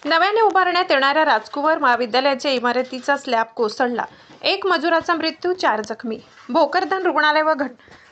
नव्याने उभारण्यात येणाऱ्या राजकुंवर महाविद्यालयाच्या इमारतीचा स्लॅब कोसळला. एक मजुराचा मृत्यू, 4 जखमी. भोकरदन रुग्णालय व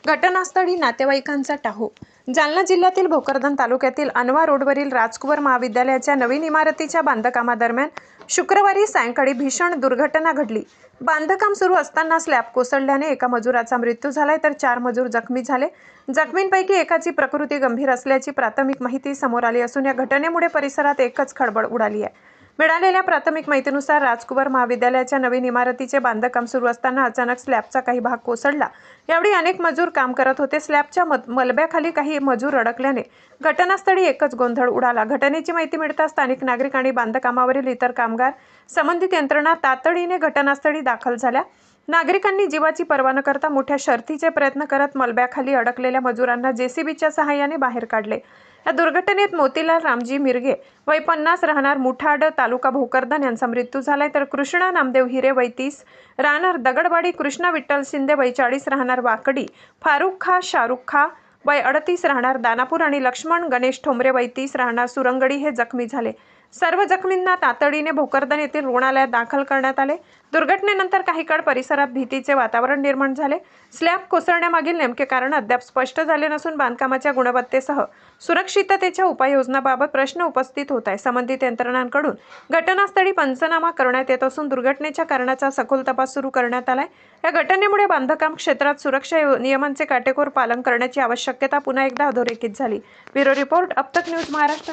घटनास्थळी नातेवाईकांचा टाहो. जालना जिल्ह्यातील भोकरदन तालुक्यातील अनवा रोडवरील राजकुंवर महाविद्यालयाच्या नवीन इमारतीच्या बांधकामादरम्यान शुक्रवारी सायंकाळी भीषण दुर्घटना घडली. बांधकाम सुरू असताना स्लॅब कोसळल्याने एका मजुराचा मृत्यू झालाय, तर 4 मजूर जखमी झाले. जखमींपैकी एकाची प्रकृती गंभीर असल्याची प्राथमिक माहिती समोर आली असून या घटनेमुळे परिसरात एकच खळबळ उडाली आहे. मिळालेल्या प्राथमिक माहितीनुसार राजकुंवर महाविद्यालयाच्या नवीन इमारतीचे बांधकाम सुरू असताना अचानक स्लॅबचा काही भाग कोसळला. यावेळी अनेक मजूर काम करत होते. स्लॅबच्या मलब्याखाली काही मजूर अडकल्याने घटनास्थळी एकच गोंधळ उडाला. घटनेची माहिती मिळताच स्थानिक नागरिक आणि बांधकामावरील इतर कामगार, संबंधित यंत्रणा तातडीने घटनास्थळी दाखल झाल्या. नागरिकांनी जीवाची पर्वा न करता मोठ्या शर्थीचे प्रयत्न करत मलब्याखाली अडकलेल्या मजुरांना जेसीबीच्या सहाय्याने बाहेर काढले. या दुर्घटनेत मोतीलाल रामजी मिरगे वय 50 राहणार मुठाड तालुका भोकरदन यांचा मृत्यू झालाय, तर कृष्णा नामदेव हिरे वय 30 राहणार दगडवाडी, कृष्णा विठ्ठल शिंदे वय 40 राहणार वाकडी, फारुख खा शाहरुख खा वय 38 राहणार दानापूर आणि लक्ष्मण गणेश ठोंबरे वय 30 राहणार सुरंगडी हे जखमी झाले. सर्व जखमींना तातडीने भोकरदन येथील रुग्णालयात दाखल करण्यात आले. दुर्घटनेनंतर काही काळ परिसरात भीतीचे वातावरण निर्माण झाले. स्लॅब कोसळण्यामागील नेमके कारण अद्याप स्पष्ट झाले नसून बांधकामाच्या गुणवत्तेसह सुरक्षिततेच्या उपाययोजनाबाबत प्रश्न उपस्थित होत आहे. संबंधित यंत्रणांकडून घटनास्थळी पंचनामा करण्यात येत असून दुर्घटनेच्या कारणाचा सखोल तपास सुरू करण्यात आलाय. या घटनेमुळे बांधकाम क्षेत्रात सुरक्षा नियमांचे काटेकोर पालन करण्याची आवश्यकता पुन्हा एकदा अधोरेखित झाली. ब्युरो रिपोर्ट, अब तक न्यूज महाराष्ट्र.